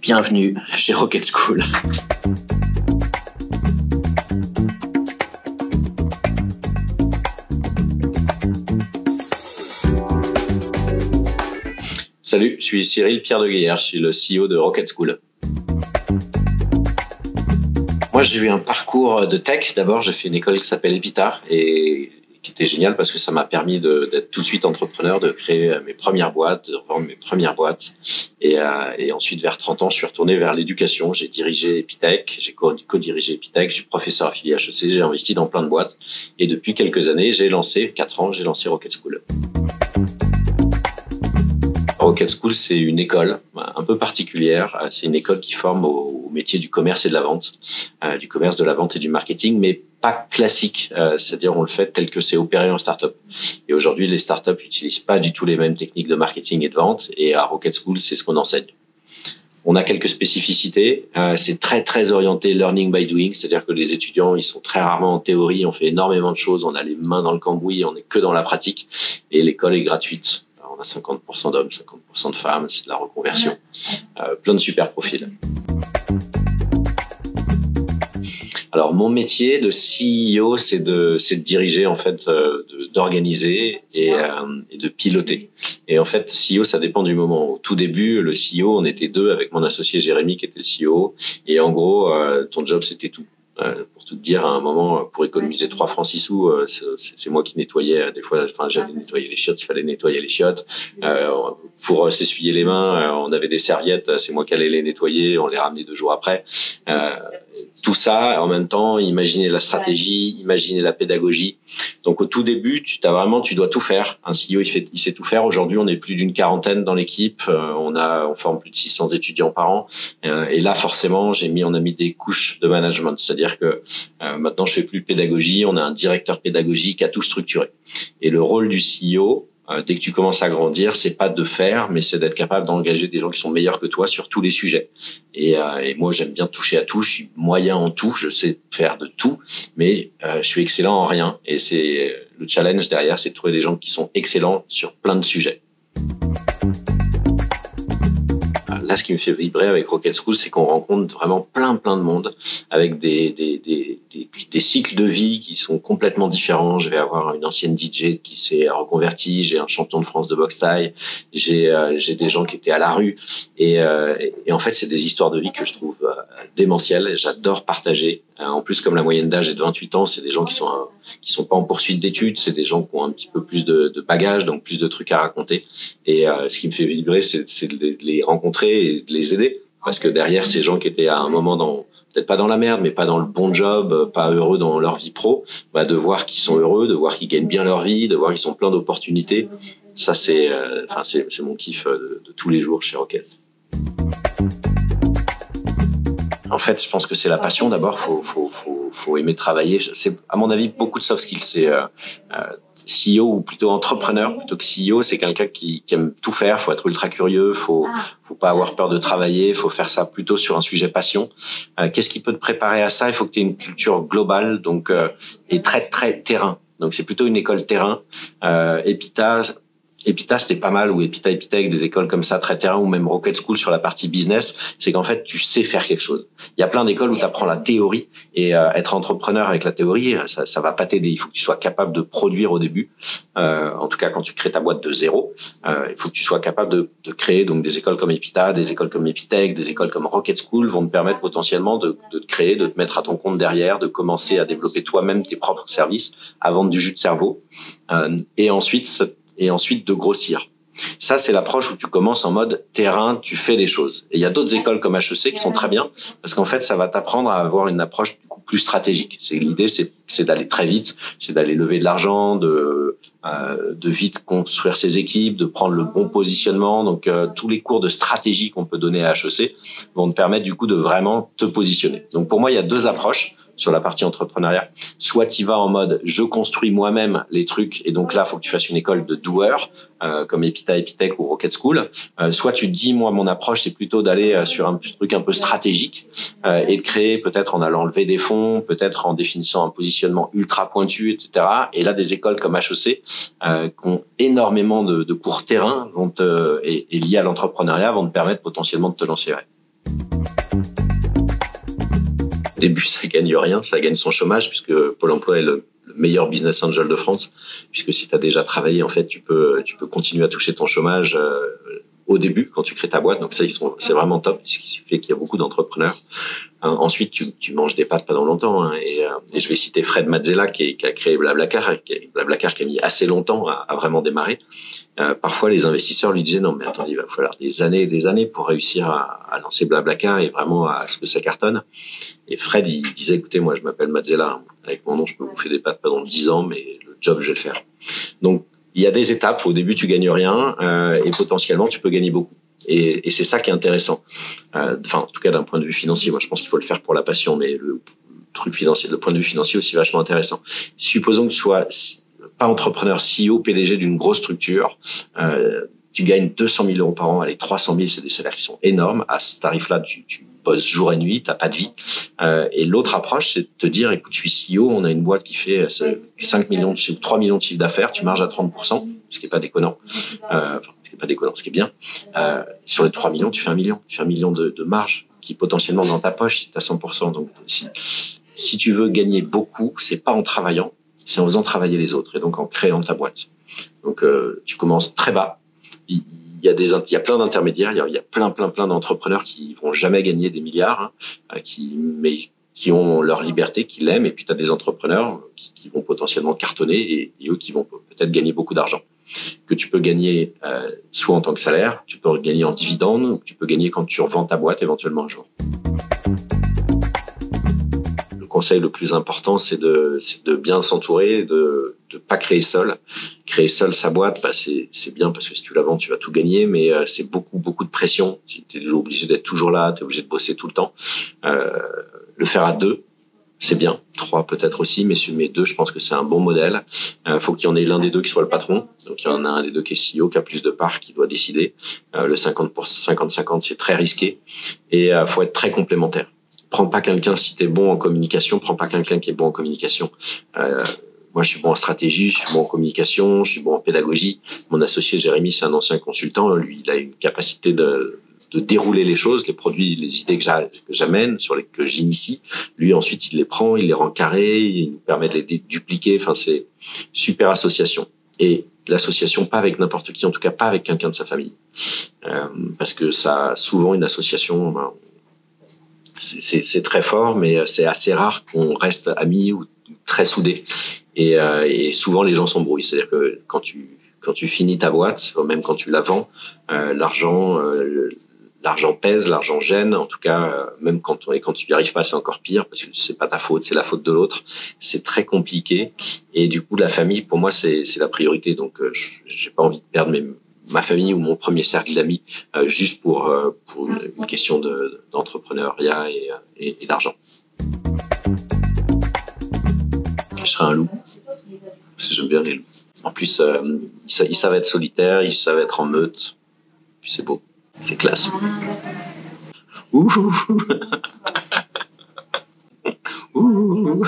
Bienvenue chez Rocket School. Salut, je suis Cyril Pierre de Guéhère, je suis le CEO de Rocket School. Moi, j'ai eu un parcours de tech. D'abord, j'ai fait une école qui s'appelle Epita et qui était géniale parce que ça m'a permis d'être tout de suite entrepreneur, de créer mes premières boîtes, de revendre mes premières boîtes. Et ensuite, vers 30 ans, je suis retourné vers l'éducation. J'ai dirigé Epitech, j'ai co-dirigé Epitech, je suis professeur affilié HEC, j'ai investi dans plein de boîtes. Et depuis quelques années, 4 ans, j'ai lancé Rocket School. Rocket School, c'est une école un peu particulière. C'est une école qui forme au métier du commerce et de la vente, du commerce, de la vente et du marketing, mais pas classique. C'est-à-dire, on le fait tel que c'est opéré en startup. Et aujourd'hui, les startups n'utilisent pas du tout les mêmes techniques de marketing et de vente. Et à Rocket School, c'est ce qu'on enseigne. On a quelques spécificités. C'est très, très orienté learning by doing. C'est-à-dire que les étudiants, ils sont très rarement en théorie. On fait énormément de choses. On a les mains dans le cambouis. On n'est que dans la pratique. Et l'école est gratuite. On a 50% d'hommes, 50% de femmes, c'est de la reconversion. Plein de super profils. Alors, mon métier de CEO, c'est de diriger, en fait, d'organiser et de piloter. Et en fait, CEO, ça dépend du moment. Au tout début, le CEO, on était 2 avec mon associé Jérémy qui était le CEO. Et en gros, ton job, c'était tout. Pour tout te dire, à un moment, pour économiser 3 francs 6 sous, c'est moi qui nettoyais des fois. Enfin, j'allais nettoyer les chiottes, il fallait nettoyer les chiottes. Pour s'essuyer les mains, on avait des serviettes, c'est moi qui allais les nettoyer, on les ramenait 2 jours après. Tout ça, en même temps, imaginer la stratégie, imaginer la pédagogie. Donc, au tout début, tu dois tout faire. Un CEO, il sait tout faire. Aujourd'hui, on est plus d'une 40aine dans l'équipe. On forme plus de 600 étudiants par an. Et là, forcément, on a mis des couches de management. C'est-à-dire que maintenant, je fais plus de pédagogie. On a un directeur pédagogique à tout structurer. Et le rôle du CEO, dès que tu commences à grandir, c'est pas de faire, mais c'est d'être capable d'engager des gens qui sont meilleurs que toi sur tous les sujets. Et moi, j'aime bien toucher à tout. Je suis moyen en tout. Je sais faire de tout, mais je suis excellent en rien. Et c'est le challenge derrière, c'est de trouver des gens qui sont excellents sur plein de sujets. Là, ce qui me fait vibrer avec Rocket School, c'est qu'on rencontre vraiment plein de monde avec des cycles de vie qui sont complètement différents. Je vais avoir une ancienne DJ qui s'est reconvertie, j'ai un champion de France de boxe thaï, j'ai des gens qui étaient à la rue. Et en fait, c'est des histoires de vie que je trouve démentielles. J'adore partager. En plus, comme la moyenne d'âge est de 28 ans, c'est des gens qui sont pas en poursuite d'études, c'est des gens qui ont un petit peu plus de bagages, donc plus de trucs à raconter. Et ce qui me fait vibrer, c'est de les rencontrer et de les aider. Parce que derrière, ces gens qui étaient à un moment peut-être pas dans la merde, mais pas dans le bon job, pas heureux dans leur vie pro, de voir qu'ils sont heureux, de voir qu'ils gagnent bien leur vie, de voir qu'ils ont plein d'opportunités. Ça, c'est mon kiff de tous les jours chez Rocket. En fait, je pense que c'est la passion. D'abord, faut aimer travailler. C'est, à mon avis, beaucoup de soft skills. C'est CEO ou plutôt entrepreneur, plutôt que CEO. C'est quelqu'un qui aime tout faire. Faut être ultra curieux. Faut pas avoir peur de travailler. Faut faire ça plutôt sur un sujet passion. Qu'est-ce qui peut te préparer à ça? Il faut que tu aies une culture globale, donc et très terrain. Donc c'est plutôt une école terrain. Epita, c'était pas mal, ou Epitech, des écoles comme ça, très terrain, ou même Rocket School sur la partie business, c'est qu'en fait, tu sais faire quelque chose. Il y a plein d'écoles où tu apprends la théorie, et être entrepreneur avec la théorie, ça va pas t'aider. Il faut que tu sois capable de produire au début. En tout cas, quand tu crées ta boîte de zéro, il faut que tu sois capable de créer donc des écoles comme Epita, des écoles comme Epitech, des écoles comme Rocket School vont te permettre potentiellement de te créer, de te mettre à ton compte derrière, de commencer à développer toi-même tes propres services, à vendre du jus de cerveau, et ensuite de grossir. Ça, c'est l'approche où tu commences en mode terrain, tu fais des choses. Et il y a d'autres écoles comme HEC qui sont très bien, parce qu'en fait, ça va t'apprendre à avoir une approche du coup plus stratégique. L'idée, c'est d'aller très vite, c'est d'aller lever de l'argent, de vite construire ses équipes, de prendre le bon positionnement. Donc, tous les cours de stratégie qu'on peut donner à HEC vont te permettre du coup de vraiment te positionner. Donc, pour moi, il y a 2 approches. sur la partie entrepreneuriat. Soit tu vas en mode je construis moi-même les trucs et donc là faut que tu fasses une école de doueurs comme Epita, Epitech ou Rocket School. Soit tu te dis moi mon approche c'est plutôt d'aller sur un truc un peu stratégique et de créer peut-être en allant lever des fonds, peut-être en définissant un positionnement ultra pointu, etc. Et là des écoles comme HEC qui ont énormément de cours terrain et liés à l'entrepreneuriat vont te permettre potentiellement de te lancer. Ouais. Au début, ça gagne rien, ça gagne son chômage puisque Pôle emploi est le meilleur business angel de France. Puisque si tu as déjà travaillé, en fait, tu peux continuer à toucher ton chômage au début quand tu crées ta boîte. Donc ça, c'est vraiment top, ce qui fait qu'il y a beaucoup d'entrepreneurs. Ensuite, tu manges des pâtes pendant longtemps. Hein, et je vais citer Fred Mazzella qui a créé Blablacar, qui a mis assez longtemps à vraiment démarrer. Parfois, les investisseurs lui disaient non, mais attends, il va falloir des années et des années pour réussir à lancer Blablacar et vraiment à ce que ça cartonne. Et Fred, il disait écoutez, moi, je m'appelle Mazzella. Avec mon nom, je peux vous faire des pâtes pendant 10 ans, mais le job, je vais le faire. Donc, il y a des étapes. Au début, tu gagnes rien et potentiellement, tu peux gagner beaucoup. Et c'est ça qui est intéressant. Enfin, en tout cas, d'un point de vue financier, moi, je pense qu'il faut le faire pour la passion, mais le truc financier, le point de vue financier aussi vachement intéressant. Supposons que tu sois pas entrepreneur, CEO, PDG d'une grosse structure, tu gagnes 200 000 euros par an, allez, 300 000, c'est des salaires qui sont énormes. À ce tarif-là, tu bosses jour et nuit, t'as pas de vie. Et l'autre approche, c'est de te dire, écoute, je suis CEO, on a une boîte qui fait 5 millions, 3 millions de chiffre d'affaires, tu marges à 30%, ce qui est pas déconnant. Ce qui est pas déconnant, ce qui est bien. Sur les 3 millions, tu fais 1 million. Tu fais 1 million de marge qui potentiellement dans ta poche, c'est à 100%. Donc, si tu veux gagner beaucoup, c'est pas en travaillant, c'est en faisant travailler les autres et donc en créant ta boîte. Donc, tu commences très bas. Il y a plein d'intermédiaires, il y a plein d'entrepreneurs qui vont jamais gagner des milliards, hein, mais qui ont leur liberté, qui l'aiment, et puis tu as des entrepreneurs qui vont potentiellement cartonner et eux qui vont peut-être gagner beaucoup d'argent. Que tu peux gagner soit en tant que salaire, tu peux gagner en dividende, ou tu peux gagner quand tu revends ta boîte éventuellement un jour. Le conseil le plus important, c'est de bien s'entourer, de pas créer seul. Créer seul sa boîte, c'est bien parce que si tu la vends, tu vas tout gagner, mais c'est beaucoup de pression. Tu es toujours obligé d'être toujours là, tu es obligé de bosser tout le temps. Le faire à deux, c'est bien. 3 peut-être aussi, mais 2, je pense que c'est un bon modèle. Faut qu'il y en ait l'un des deux qui soit le patron. Donc il y en a un des deux qui est CEO, qui a plus de parts, qui doit décider. Le 50-50, c'est très risqué. Et faut être très complémentaire. Prends pas quelqu'un, si t'es bon en communication, prends pas quelqu'un qui est bon en communication. Moi, je suis bon en stratégie, je suis bon en communication, je suis bon en pédagogie. Mon associé Jérémy, c'est un ancien consultant. Lui, il a une capacité de dérouler les choses, les produits, les idées que j'amène, que j'initie. Lui, ensuite, il les prend, il les rend carrés, il nous permet de les dupliquer. Enfin, c'est super association. Et l'association, pas avec n'importe qui, en tout cas pas avec quelqu'un de sa famille. Parce que ça, souvent, une association, c'est très fort, mais c'est assez rare qu'on reste amis ou très soudés. Et souvent, les gens s'embrouillent. C'est-à-dire que quand tu finis ta boîte, même quand tu la vends, l'argent pèse, l'argent gêne. En tout cas, même quand tu y arrives pas, c'est encore pire parce que c'est pas ta faute, c'est la faute de l'autre. C'est très compliqué. Et du coup, la famille, pour moi, c'est la priorité. Donc, j'ai pas envie de perdre ma famille ou mon premier cercle d'amis juste pour une question d'entrepreneuriat et d'argent. Je serai un loup. Parce que j'aime bien les loups. En plus, ils savent être solitaires, ils savent être en meute. Puis c'est beau. C'est classe. Ouh. Ouh.